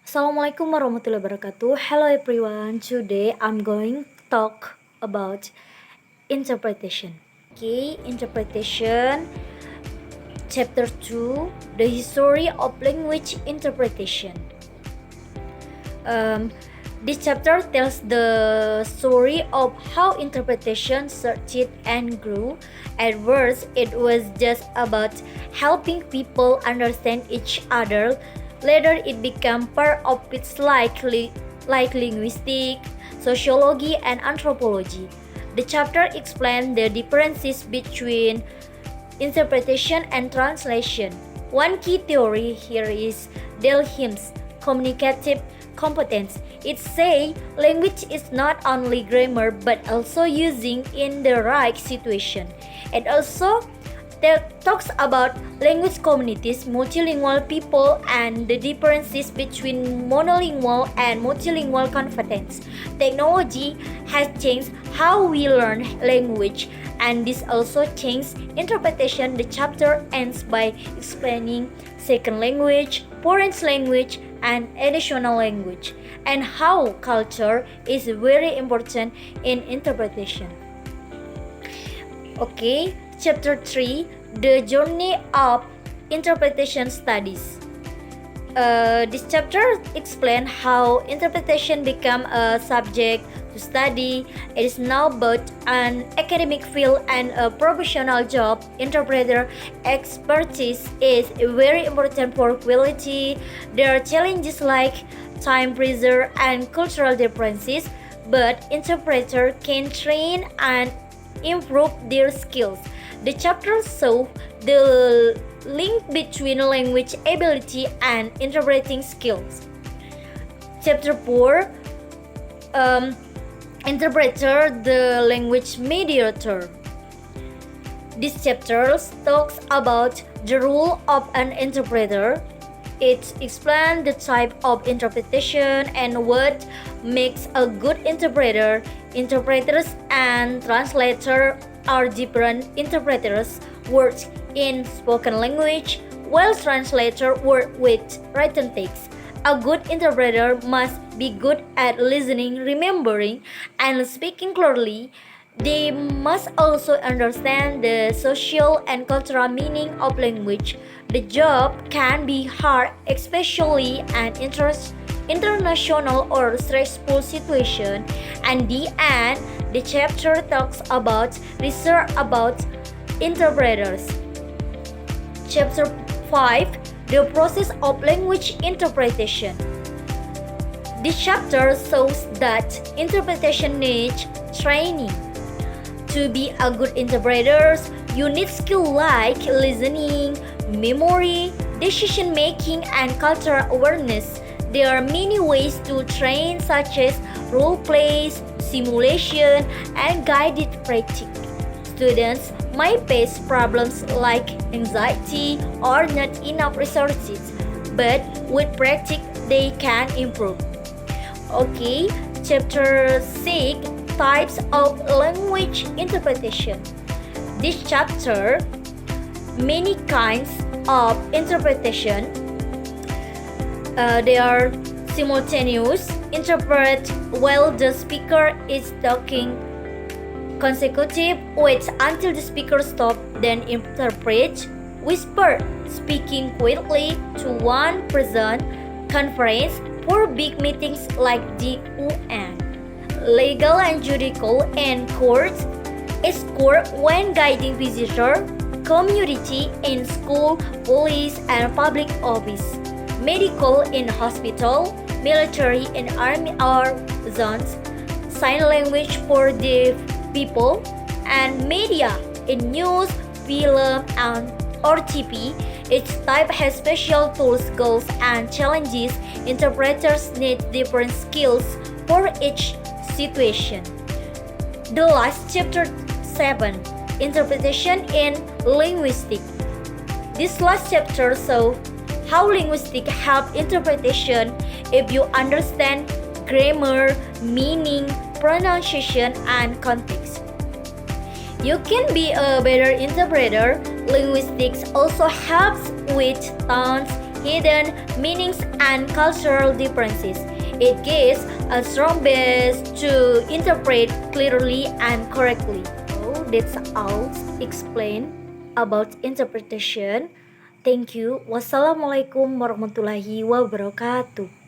Assalamualaikum warahmatullahi wabarakatuh. Hello everyone. Today I'm going to talk about interpretation. Okay, interpretation chapter 2, the history of language interpretation. This chapter tells the story of how interpretation started and grew. At first, it was just about helping people understand each other. Later, it became part of its like linguistics, sociology, and anthropology. The chapter explains the differences between interpretation and translation. One key theory here is Delhim's communicative competence. It says language is not only grammar but also using in the right situation. It also talks about language communities, multilingual people, and the differences between monolingual and multilingual competence. Technology has changed how we learn language, and this also changed interpretation. The chapter ends by explaining second language, foreign language, and additional language, and how culture is very important in interpretation. Okay, chapter 3, the journey of interpretation studies. This chapter explains how interpretation became a subject to study. It is now both an academic field and a professional job. Interpreter expertise is very important for quality. There are challenges like time pressure and cultural differences, but interpreter can train and improve their skills. The chapter shows the link between language ability and interpreting skills. Chapter 4, Interpreter, the language mediator. This chapter talks about the role of an interpreter. It explains the type of interpretation and what makes a good interpreter. Interpreters and translators are different. Interpreters work in spoken language, while translators work with written text. A good interpreter must be good at listening, remembering, and speaking clearly. They must also understand the social and cultural meaning of language. The job can be hard, especially an international or stressful situation. And the end, the chapter talks about research about interpreters. Chapter 5, the process of language interpretation. This chapter shows that interpretation needs training. To be a good interpreter, you need skills like listening, memory, decision making, and cultural awareness. There are many ways to train, such as role plays, simulation, and guided practice. Students might face problems like anxiety or not enough resources, but with practice they can improve. Okay, chapter 6, types of language interpretation. This chapter, many kinds of interpretation. They are simultaneous, interpret while the speaker is talking, consecutive, wait until the speaker stops, then interpret, whisper, speaking quietly to one person, conference for big meetings like the UN, legal and judicial and courts, escort when guiding visitor, community in school, police and public office, medical in hospital, military in army or zones, sign language for deaf people, and media in news, film, and RTP. Each type has special tools, goals, and challenges. Interpreters need different skills for each situation. The last chapter 7, interpretation in linguistics. This last chapter shows how linguistics help interpretation. If you understand grammar, meaning, pronunciation, and context, you can be a better interpreter. Linguistics also helps with tones, hidden meanings and cultural differences. It gives a strong base to interpret clearly and correctly. So that's all explain about interpretation. Thank you. Wassalamualaikum warahmatullahi wabarakatuh.